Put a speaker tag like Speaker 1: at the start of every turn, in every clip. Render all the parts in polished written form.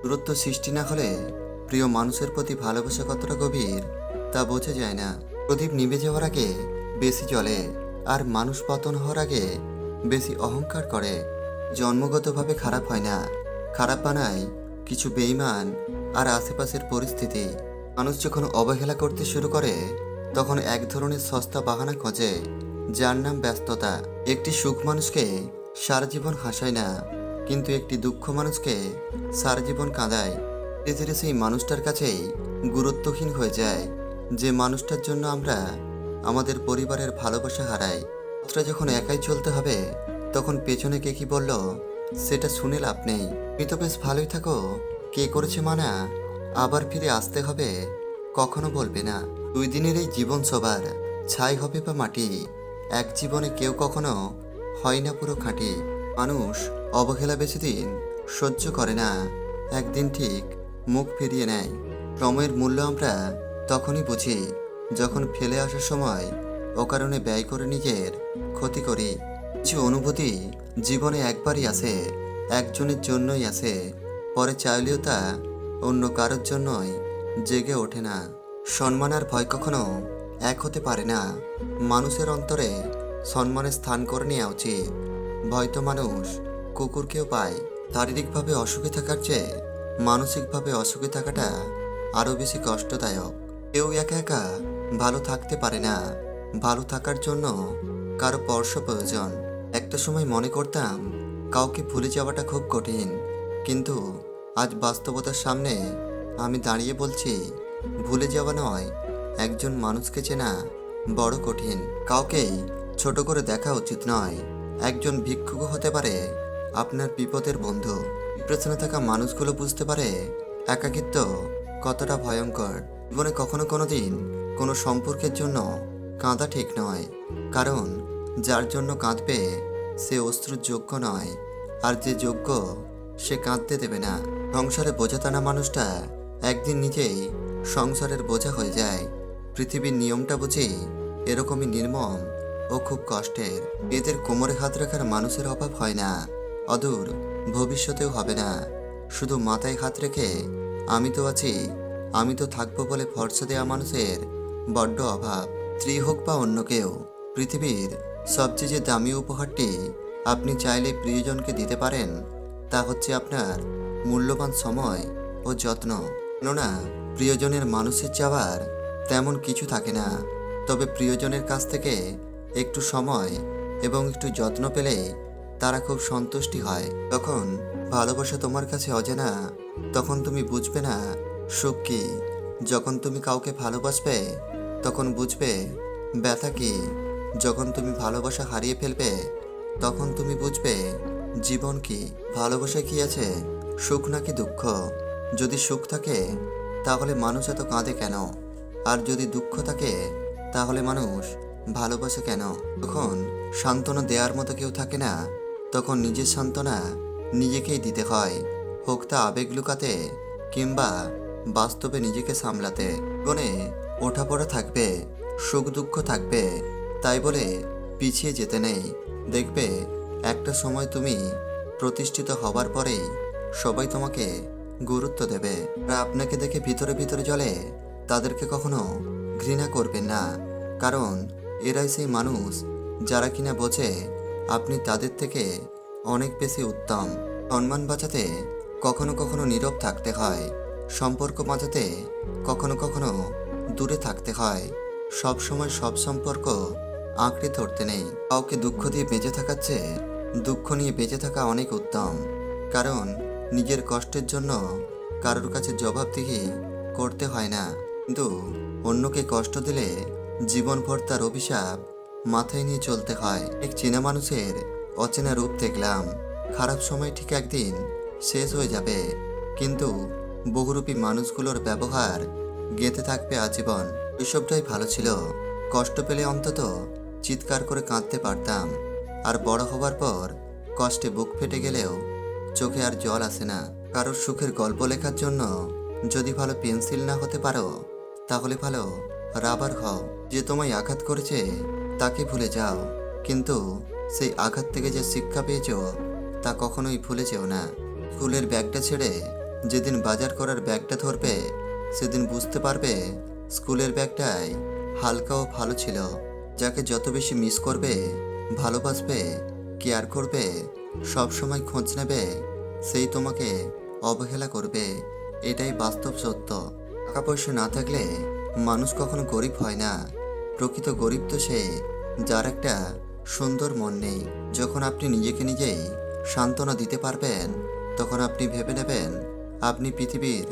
Speaker 1: দূরত্ব সৃষ্টি না হলে প্রিয় মানুষের প্রতি ভালোবাসা কতটা গভীর তা বোঝা যায় না। প্রদীপ নিভে যাওয়ার আগে বেশি জ্বলে, আর মানুষ পতন হওয়ার আগে বেশি অহংকার করে। জন্মগতভাবে খারাপ হয় না, খারাপ বানায় কিছু বেইমান আর আশেপাশের পরিস্থিতি। মানুষ যখন অবহেলা করতে শুরু করে তখন এক ধরনের সস্তা বাহানা খোঁজে, যার নাম ব্যস্ততা। একটি সুখ মানুষকে সারা জীবন হাসায় না, কিন্তু একটি দুঃখ মানুষকে সারা জীবন কাঁদায়। ধীরে ধীরে সেই মানুষটার কাছেই গুরুত্বহীন হয়ে যায়, যে মানুষটার জন্য আমরা আমাদের পরিবারের ভালোবাসা হারাই। পথটা যখন একাই চলতে হবে তখন পেছনে কে কি বলল সেটা শুনে লাভ নেই। তুমি তো বেশ ভালোই থাকো, কে করেছে মানা, আবার ফিরে আসতে হবে কখনো বলবে না। 2 দিনের এই জীবন সবার, ছাই হবে বা মাটি, এক জীবনে কেউ কখনো হয় না পুরো খাঁটি। মানুষ অবহেলা বেশি দিন সহ্য করে না, একদিন ঠিক মুখ ফিরিয়ে নেয়। সময়ের মূল্য আমরা তখনই বুঝি যখন ফেলে আসার সময় অকারণে ব্যয় করে নিজের ক্ষতি করি। কিছু অনুভূতি জীবনে একবারই আসে, একজনের জন্যই আসে, পরে চাইলেও তা অন্য কারোর জন্যই জেগে ওঠে না। সম্মান আর ভয় কখনো এক হতে পারে না। মানুষের অন্তরে সম্মানের স্থান করে নেওয়া উচিত। ভয় তো মানুষ কুকুরকেও পায়। শারীরিকভাবে অসুখী থাকার চেয়ে মানসিকভাবে অসুখী থাকাটা আরও বেশি কষ্টদায়ক। কেউ একা একা ভালো থাকতে পারে না, ভালো থাকার জন্য কারো স্পর্শ প্রয়োজন। একটা সময় মনে করতাম কাউকে ভুলে যাওয়াটা খুব কঠিন, কিন্তু আজ বাস্তবতার সামনে আমি দাঁড়িয়ে বলছি ভুলে যাওয়া নয়, একজন মানুষকে চেনা বড় কঠিন। কাউকেই ছোট করে দেখা উচিত নয়। একজন ভিক্ষুক হতে পারে আপনার বিপদের বন্ধু। ডিপ্রেশনে থাকা মানুষগুলো বুঝতে পারে একাকিত্ব কতটা ভয়ঙ্কর। জীবনে কখনো কোনো দিন কোনো সম্পর্কের জন্য কাঁদা ঠিক নয়, কারণ যার জন্য কাঁদবে সে অশ্রুর যোগ্য নয়, আর যে যোগ্য সে কাঁদতে দেবে না। সংসারে বোঝা টানা মানুষটা একদিন নিজেই সংসারের বোঝা হয়ে যায়। পৃথিবীর নিয়মটা বুঝি এরকমই নির্মম ও খুব কষ্টের। এদের কোমরে হাত রাখার মানুষের অভাব হয় না, অদূর ভবিষ্যতেও হবে না। শুধু মাথায় হাত রেখে আমি তো আছি, আমি তো থাকবো বলে ভরসা দেওয়া মানুষের বড্ড অভাব। স্ত্রী হোক বা অন্য কেউ, পৃথিবীর সবচেয়ে যে দামি উপহারটি আপনি চাইলে প্রিয়জনকে দিতে পারেন তা হচ্ছে আপনার মূল্যবান সময় ও যত্ন। কেননা প্রিয়জনের মানুষের চাওয়ার তেমন কিছু থাকে না, তবে প্রিয়জনের কাছ থেকে একটু সময় এবং একটু যত্ন পেলে তারা খুব সন্তুষ্টি হয়। তখন ভালোবাসা তোমার কাছে অজানা, তখন তুমি বুঝবে না সুখ কি। যখন তুমি কাউকে ভালোবাসবে তখন বুঝবে ব্যথা কি। যখন তুমি ভালোবাসা হারিয়ে ফেলবে তখন তুমি বুঝবে জীবন কি। ভালোবাসা কি আছে, সুখ নাকি দুঃখ? যদি সুখ থাকে তাহলে মানুষ এত কাঁদে কেন? আর যদি দুঃখ থাকে তাহলে মানুষ ভালোবাসে কেন? তখন সান্ত্বনা দেওয়ার মতো কেউ থাকে না, তখন নিজের সান্ত্বনা নিজেকেই দিতে হয়, হোক তা আবেগ লুকাতে কিংবা বাস্তবে নিজেকে সামলাতে। জীবনে ওঠাপড়া থাকবে, সুখ দুঃখ থাকবে, তাই বলে পিছিয়ে যেতে নেই। দেখবে একটা সময় তুমি প্রতিষ্ঠিত হবার পরেই সবাই তোমাকে গুরুত্ব দেবে। আর আপনাকে দেখে ভিতরে ভিতরে জ্বলে তাদেরকে কখনো ঘৃণা করবেন না, কারণ এরাই সেই মানুষ যারা কিনা বোঝে আপনি তাদের থেকে অনেক বেশি উত্তম। সম্মান বাঁচাতে কখনো কখনো নীরব থাকতে হয়, সম্পর্ক বাঁচাতে কখনো কখনো দূরে থাকতে হয়। সব সময় সব সম্পর্ক আঁকড়ে ধরতে নেই। কাউকে দুঃখ দিয়ে বেঁচে থাকার চেয়ে দুঃখ নিয়ে বেঁচে থাকা অনেক উত্তম, কারণ নিজের কষ্টের জন্য কারোর কাছে জবাবদিহি করতে হয় না, কিন্তু অন্যকে কষ্ট দিলে জীবনভর তার অভিশাপ মাথায় নিয়ে চলতে হয়। এক চেনা মানুষের অচেনা রূপ দেখলাম, খারাপ সময় ঠিক একদিন শেষ হয়ে যাবে, কিন্তু বহুরূপী মানুষগুলোর ব্যবহার গেঁথে থাকবে আজীবন। শৈশবটাই ভালো ছিল, কষ্ট পেলে অন্তত চিৎকার করে কাঁদতে পারতাম। আর বড় হবার পর কষ্টে বুক ফেটে গেলেও চোখে আর জল আসে না। কারোর সুখের গল্প লেখার জন্য যদি ভালো পেন্সিল না হতে পারো তাহলে ভালো রাবার হও। যে তোমায় আঘাত করেছে তাকে ভুলে যাও, কিন্তু সেই আঘাত থেকে যে শিক্ষা পেয়েছো তা কখনোই ভুলে যেও না। স্কুলের ব্যাগটা ছেড়ে যেদিন বাজার করার ব্যাগটা ধরবে সেদিন বুঝতে পারবে স্কুলের ব্যাগটাই হালকা ও ভালো ছিল। যাকে যত বেশি মিস করবে, ভালোবাসবে, কেয়ার করবে, সব সময় খোঁজ নেবে, সেই তোমাকে অবহেলা করবে। এটাই বাস্তব সত্য। টাকা পয়সা না থাকলে মানুষ কখনো গরিব হয় না। প্রকৃত গরিব তো সে যার একটা সুন্দর মন নেই। যখন আপনি নিজেকে নিজেই সান্ত্বনা দিতে পারবেন তখন আপনি ভেবে নেবেন আপনি পৃথিবীর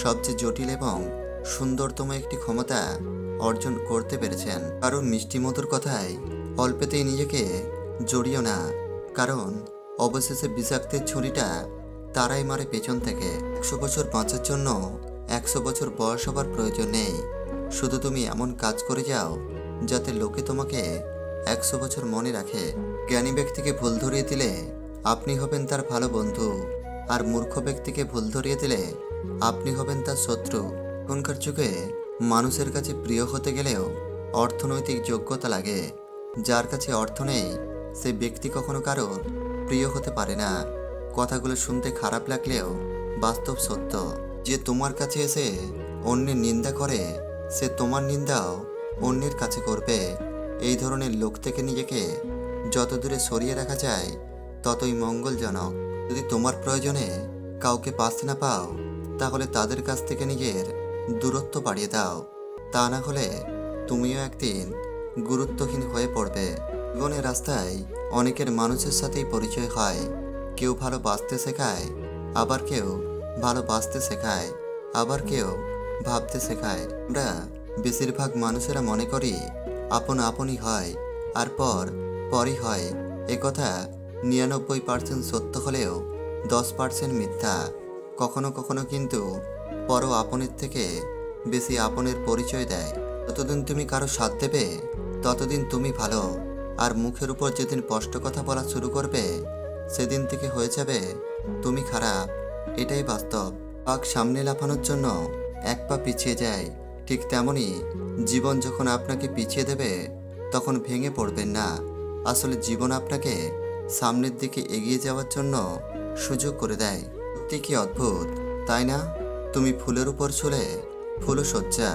Speaker 1: সবচেয়ে জটিল এবং সুন্দরতম একটি ক্ষমতা অর্জন করতে পেরেছেন। কারণ মিষ্টি মধুর কথায় অল্পেতেই নিজেকে জড়িও না, কারণ অবশেষে বিষাক্তের ছুরিটা তারাই মারে পেছন থেকে। 100 বছর বাঁচার জন্য 100 বছর বয়স হবার প্রয়োজন নেই। শুধু তুমি এমন কাজ করে যাও যাতে লোকে তোমাকে 100 বছর মনে রাখে। জ্ঞানী ব্যক্তিকে ভুল ধরিয়ে দিলে আপনি হবেন তার ভালো বন্ধু, আর মূর্খ ব্যক্তিকে ভুল ধরিয়ে দিলে আপনি হবেন তার শত্রু। এখনকার যুগে মানুষের কাছে প্রিয় হতে গেলেও অর্থনৈতিক যোগ্যতা লাগে। যার কাছে অর্থ নেই সে ব্যক্তি কখনো কারোর প্রিয় হতে পারে না। কথাগুলো শুনতে খারাপ লাগলেও বাস্তব সত্য। যে তোমার কাছে এসে অন্যের নিন্দা করে সে তোমার নিন্দাও অন্যের কাছে করবে। এই ধরনের লোক থেকে নিজেকে যত দূরে সরিয়ে রাখা যায় ততই মঙ্গলজনক। যদি তোমার প্রয়োজনে কাউকে পাশে না পাও তাহলে তাদের কাছ থেকে নিজের দূরত্ব বাড়িয়ে দাও। তা না হলে তুমিও একদিন গুরুত্বহীন হয়ে পড়বে। জীবনের রাস্তায় অনেকের মানুষের সাথেই পরিচয় হয়। কেউ ভালোবাসতে শেখায়, আবার কেউ ভালোবাসতে শেখায়, আবার কেউ ভাবতে শেখায়। আমরা বেশিরভাগ মানুষেরা মনে করি আপন আপনই হয় আর পর পরই হয়। একথা 99% সত্য হলেও 10% মিথ্যা। কখনো কখনো কিন্তু পর আপনের থেকে বেশি আপনের পরিচয় দেয়। যতদিন তুমি কারো সাথ দেবে ততদিন তুমি ভালো, আর মুখের উপর যেদিন স্পষ্ট কথা বলা শুরু করবে সেদিন থেকে হয়ে যাবে তুমি খারাপ। এটাই বাস্তব। পাক সামনে লাফানোর জন্য এক পা পিছিয়ে যায়, ঠিক তেমনই জীবন যখন আপনাকে পিছিয়ে দেবে তখন ভেঙে পড়বেন না। আসলে জীবন আপনাকে সামনের দিকে এগিয়ে যাওয়ার জন্য সুযোগ করে দেয়। সত্যি কি অদ্ভুত, তাই না? তুমি ফুলের উপর শুলে ফুলও সজ্জা,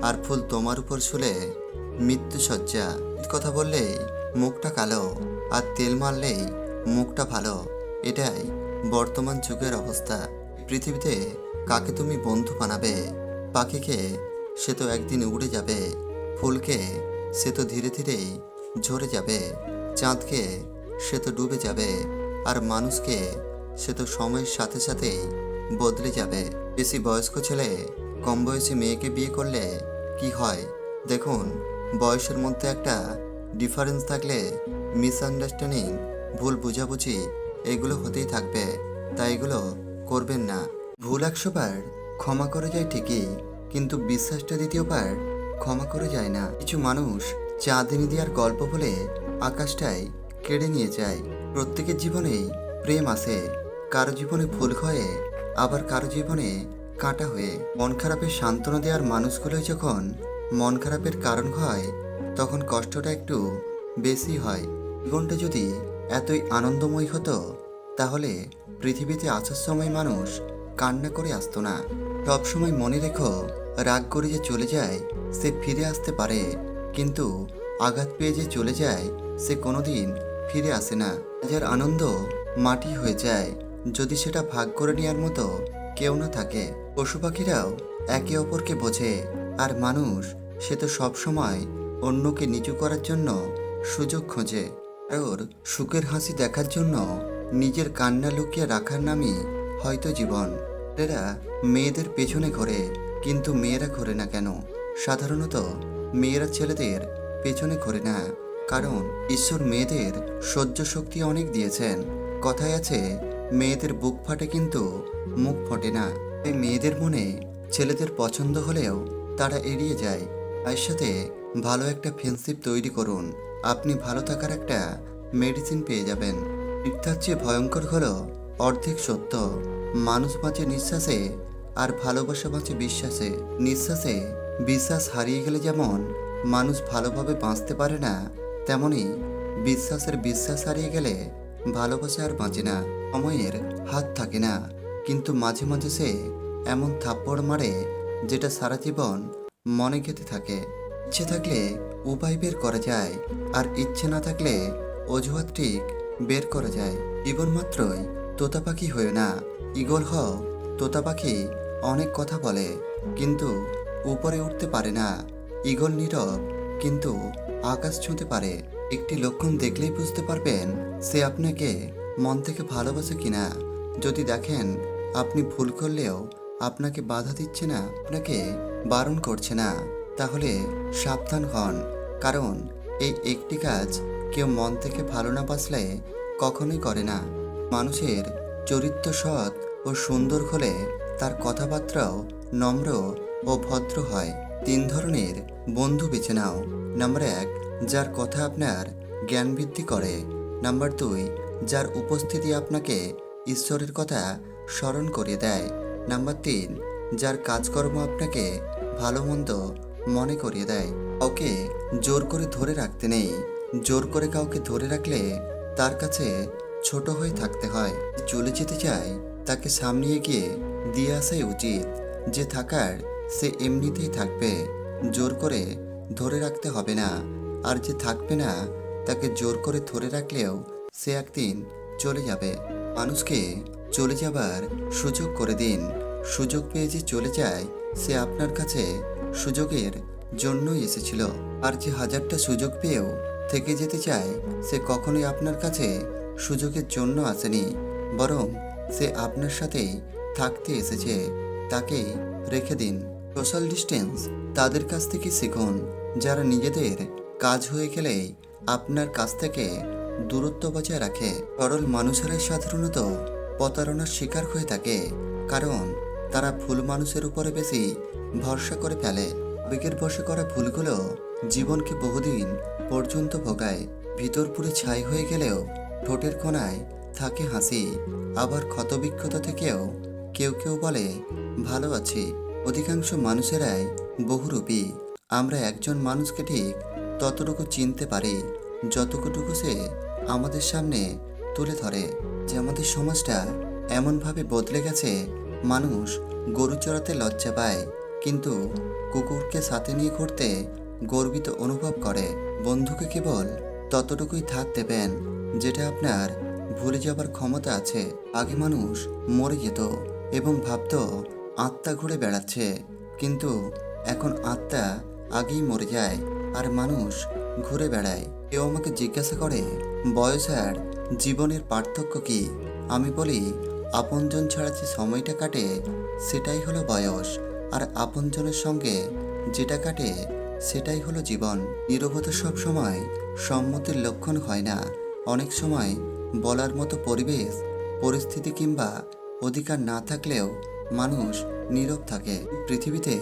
Speaker 1: আর ফুল তোমার উপর শুলে মৃত্যু সজ্জা। কথা বললেই মুখটা কালো, আর তেল মারলেই মুখটা ভালো। এটাই বর্তমান যুগের অবস্থা। পৃথিবীতে কাকে তুমি বন্ধু বানাবে? পাখিকে, সে তো একদিন উড়ে যাবে। ফুলকে, সে তো ধীরে ধীরেই ঝরে যাবে। চাঁদকে, সে তো ডুবে যাবে। আর মানুষকে, সে তো সময়ের সাথে সাথেই বদলে যাবে। বেশি বয়স্ক ছেলে কম বয়সী মেয়েকে বিয়ে করলে কি হয় দেখুন, বয়সের মধ্যে একটা ডিফারেন্স থাকলে মিসআন্ডারস্ট্যান্ডিং, ভুল বোঝাবুঝি এগুলো হতেই থাকবে। তাই এগুলো করবেন না। ভুল 100 বার ক্ষমা করে যায় ঠিকই, কিন্তু বিশ্বাসটা 2য় বার ক্ষমা করে যায় না। কিছু মানুষ চাঁদনি দেওয়ার গল্প বলে আকাশটাই কেড়ে নিয়ে যায়। প্রত্যেকের জীবনেই প্রেম আসে, কারো জীবনে ফুল হয়ে, আবার কারো জীবনে কাঁটা হয়ে। মন খারাপের সান্ত্বনা দেওয়ার মানুষগুলোই যখন মন খারাপের কারণ হয় তখন কষ্টটা একটু বেশি হয়। জীবনটা যদি এতই আনন্দময় হতো তাহলে পৃথিবীতে আসার সময় মানুষ কান্না করে আসতো না। সবসময় মনে রেখো, রাগ করে যে চলে যায় সে ফিরে আসতে পারে, কিন্তু আঘাত পেয়ে যে চলে যায় সে কোনোদিন ফিরে আসে না। যার আনন্দ মাটি হয়ে যায় যদি সেটা ভাগ করে নেওয়ার মতো কেউ না থাকে। পশু পাখিরাও একে অপরকে বোঝে, আর মানুষ সে তো সবসময় অন্যকে নিচু করার জন্য সুযোগ খোঁজে। কারোর সুখের হাসি দেখার জন্য নিজের কান্না লুকিয়ে রাখার নামই হয়তো জীবন। এরা মেয়েদের পেছনে ঘোরে, কিন্তু মেয়েরা ঘোরে না কেন? সাধারণত মেয়েরা ছেলেদের পেছনে ঘোরে না, কারণ ঈশ্বর মেয়েদের সহ্য শক্তি অনেক দিয়েছেন। কথায় আছে, মেয়েদের বুক ফাটে কিন্তু মুখ ফোটে না। তাই মেয়েদের মনে ছেলেদের পছন্দ হলেও তারা এড়িয়ে যায়। তার সাথে ভালো একটা ফ্রেন্ডশিপ তৈরি করুন, আপনি ভালো থাকার একটা মেডিসিন পেয়ে যাবেন। মিথ্যার চেয়ে ভয়ঙ্কর হলো অর্ধেক সত্য। মানুষ বাঁচে নিঃশ্বাসে, আর ভালোবাসা বাঁচে বিশ্বাসে। নিঃশ্বাসে বিশ্বাস হারিয়ে গেলে যেমন মানুষ ভালোভাবে বাঁচতে পারে না, তেমনি বিশ্বাস হারিয়ে গেলে ভালোবাসা আর বাঁচে না। সময়ের হাত থাকে না, কিন্তু মাঝে মাঝে সে এমন থাপ্পড় মারে যেটা সারা জীবন মনে গেঁথে থাকে। ইচ্ছে থাকলে উপায় বের করা যায়, আর ইচ্ছে না থাকলে অজুহাত ঠিক বের করা যায়। জীবন মাত্রই তোতা পাখি হয়ে না, ঈগল হও। তোতা পাখি অনেক কথা বলে কিন্তু উপরে উঠতে পারে না। ঈগল নীরব কিন্তু আকাশ ছুঁতে পারে। একটি লক্ষণ দেখলেই বুঝতে পারবেন সে আপনাকে মন থেকে ভালোবাসে কিনা। যদি দেখেন আপনি ভুল করলেও আপনাকে বাধা দিচ্ছে না, আপনাকে বারণ করছে না, তাহলে সাবধান হন। কারণ এই একটি কাজ কেউ মন থেকে ভালো না বাসলে কখনোই করে না। মানুষের চরিত্র সৎ ও সুন্দর হলে তার কথাবার্তাও নম্র ও ভদ্র হয়। 3 ধরনের বন্ধু বেছে নাও। নাম্বার 1, যার কথা আপনার জ্ঞান বৃদ্ধি করে। নাম্বার 2, যার উপস্থিতি আপনাকে ঈশ্বরের কথা স্মরণ করিয়ে দেয়। নাম্বার 3, যার কাজকর্ম আপনাকে ভালো মন্দ মনে করিয়ে দেয়। কাউকে জোর করে ধরে রাখতে নেই। জোর করে কাউকে ধরে রাখলে তার কাছে ছোট হয়ে থাকতে হয়। চলে যেতে চায় তাকে সামনে এগিয়ে দিয়ে আসাই উচিত। যে থাকার সে এমনিতেই থাকবে, জোর করে ধরে রাখতে হবে না। আর যে থাকবে না তাকে জোর করে ধরে রাখলেও সে একদিন চলে যাবে। মানুষকে চলে যাবার সুযোগ করে দিন। সুযোগ পেয়ে যে চলে যায় সে আপনার কাছে সুযোগের জন্যই এসেছিল। আর যে হাজারটা সুযোগ পেয়েও থেকে যেতে চায় সে কখনোই আপনার কাছে সুযোগের জন্য আসেনি, বরং সে আপনার সাথেই থাকতে এসেছে। তাকে রেখে দিন। সোশ্যাল ডিস্টেন্স তাদের কাছ থেকে শিখুন যারা নিজেদের কাজ হয়ে গেলেই আপনার কাছ থেকে দূরত্ব বজায় রাখে। সরল মানুষেরাই সাধারণত প্রতারণার শিকার হয়ে থাকে, কারণ তারা ভুল মানুষের উপরে বেশি ভরসা করে ফেলে। আবেগের বশে করা ভুলগুলো জীবনকে বহুদিন পর্যন্ত ভোগায়। ভিতর পুরে ছাই হয়ে গেলেও ঠোঁটের কোণায় থাকে হাসি। আবার ক্ষতবিক্ষত থেকেও কেউ কেউ বলে ভালো আছি। অধিকাংশ মানুষেরাই বহুরূপী। আমরা একজন মানুষকে ঠিক ততটুকু চিনতে পারি যতটুকু সে আমাদের সামনে তুলে ধরে। যে আমাদের সমাজটা এমনভাবে বদলে গেছে, মানুষ গরু চড়াতে লজ্জা পায় কিন্তু কুকুরকে সাথে নিয়ে ঘুরতে গর্বিত অনুভব করে। বন্ধুকে কেবল ততটুকুই থাক দেবেন যেটা আপনার ভুলে যাবার ক্ষমতা আছে। আগে মানুষ মরে যেত এবং ভাবত আত্মা ঘুরে বেড়াচ্ছে, কিন্তু এখন আত্মা আগেই মরে যায় আর মানুষ ঘুরে বেড়ায়। কেউ আমাকে জিজ্ঞাসা করে বয়স আর জীবনের পার্থক্য কি? আমি বলি আপনজন ছাড়া যে সময়টা কাটে সেটাই হলো বয়স, আর আপনজনের সঙ্গে যেটা কাটে সেটাই হলো জীবন। নীরবতা সবসময় সম্মতির লক্ষণ হয় না। অনেক সময় বলার মতো পরিবেশ, পরিস্থিতি কিংবা অধিকার না থাকলেও মানুষ নীরব থাকে। পৃথিবীতে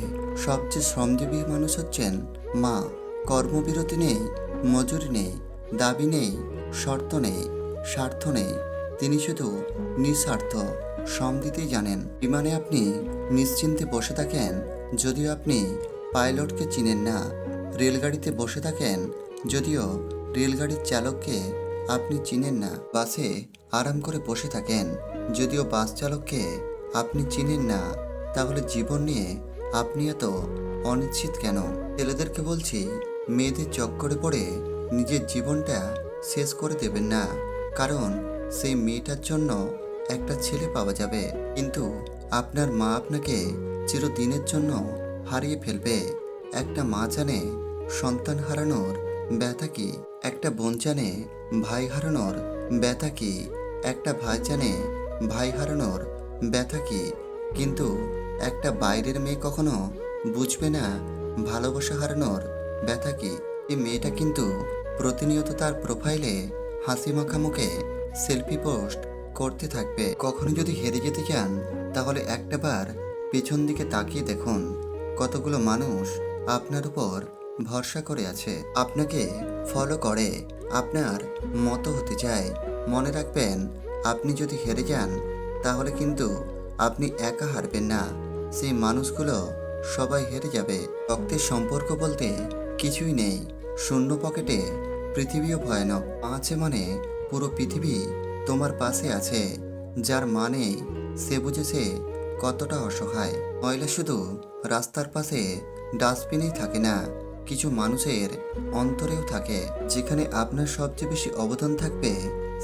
Speaker 1: সবচেয়ে শ্রমজীবী মানুষ হচ্ছেন মা। কর্মবিরতি নেই, মজুরি নেই, দাবি নেই, শর্ত নেই, স্বার্থ নেই। তিনি শুধু নিঃস্বার্থ শ্রম দিতেই জানেন। বিমানে আপনি নিশ্চিন্তে বসে থাকেন যদিও আপনি পাইলটকে চিনেন না। রেলগাড়িতে বসে থাকেন যদিও রেলগাড়ির চালককে আপনি চিনেন না। বাসে আরাম করে বসে থাকেন যদিও বাস চালককে আপনি চিনেন না। তাহলে জীবন নিয়ে আপনি এত অনিশ্চিত কেন? ছেলেদেরকে বলছি, মেয়েদের চক্করে পড়ে নিজের জীবনটা শেষ করে দেবেন না। কারণ সেই মেয়েটার জন্য একটা ছেলে পাওয়া যাবে, কিন্তু আপনার মা আপনাকে চিরদিনের জন্য হারিয়ে ফেলবে। একটা মা জানে সন্তান হারানোর ব্যথা কি, একটা বোন জানে ভাই হারানোর ব্যথা কি, একটা ভাই জানে ভাই হারানোর ব্যথা কি, কিন্তু একটা বাইরের মেয়ে কখনো বুঝবে না ভালোবাসা হারানোর ব্যথা কি। এই মেয়েটা কিন্তু প্রতিনিয়ত তার প্রোফাইলে হাসি মাখা মুখে সেলফি পোস্ট করতে থাকবে। কখনো যদি হেরে যেতে চান তাহলে একটাবার পেছন দিকে তাকিয়ে দেখুন কতগুলো মানুষ আপনার উপর ভরসা করে আছে, আপনাকে ফলো করে, আপনার মতো হতে চায়। মনে রাখবেন, আপনি যদি হেরে যান তাহলে কিন্তু আপনি একা হারবেন না, সেই মানুষগুলো সবাই হেরে যাবে। রক্তের সম্পর্ক বলতে কিছুই নেই, শূন্য পকেটে পৃথিবীও ভয়ানক। আছে মানে পুরো পৃথিবী তোমার পাশে আছে, যার মানে সে বুঝেছে কতটা অসহায়। ময়লা শুধু রাস্তার পাশে ডাস্টবিনেই থাকে না, কিছু মানুষের অন্তরেও থাকে। যেখানে আপনার সবচেয়ে বেশি অবদান থাকবে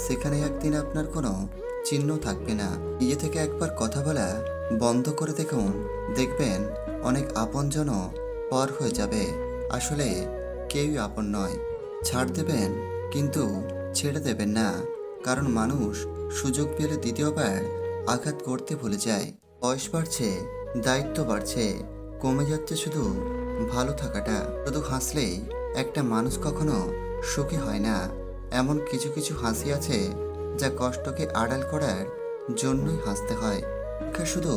Speaker 1: সেখানে একদিন আপনার কোনো চিহ্ন থাকবে না। নিজে থেকে একবার কথা বলা বন্ধ করে দেখুন, দেখবেন অনেক আপনজনও পর হয়ে যাবে। আসলে কেউই আপন নয়। ছাড় দেবেন কিন্তু ছেড়ে দেবেন না, কারণ মানুষ সুযোগ পেলে দ্বিতীয়বার আঘাত করতে ভুলে যায়। বয়স বাড়ছে, দায়িত্ব বাড়ছে, কমে যাচ্ছে শুধু ভালো থাকাটা। শুধু হাসলেই একটা মানুষ কখনো সুখী হয় না। এমন কিছু কিছু হাসি আছে যা কষ্টকে আড়াল করার জন্যই হাসতে হয়। শিক্ষা শুধু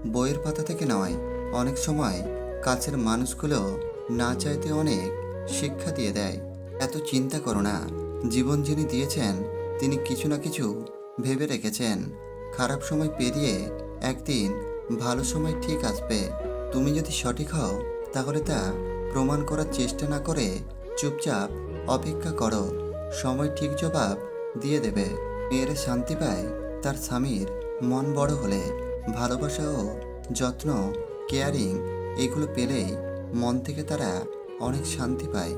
Speaker 1: বইয়ের পাতা থেকে নয়, অনেক সময় কাছের মানুষগুলো না চাইতে অনেক শিক্ষা দিয়ে দেয়। এত চিন্তা করো না, জীবন যিনি দিয়েছেন তিনি কিছু না কিছু ভেবে রেখেছেন। খারাপ সময় পেরিয়ে একদিন ভালো সময় ঠিক আসবে। তুমি যদি সঠিক হও তাহলে তা প্রমাণ করার চেষ্টা না করে চুপচাপ অপেক্ষা করো, সময় ঠিক জবাব দিয়ে দেবে। মেয়েরা শান্তি পায় তার স্বামীর মন বড় হলে। ভালোবাসা ও যত্ন, কেয়ারিং এগুলো পেলেই মন থেকে তারা অনেক শান্তি পায়।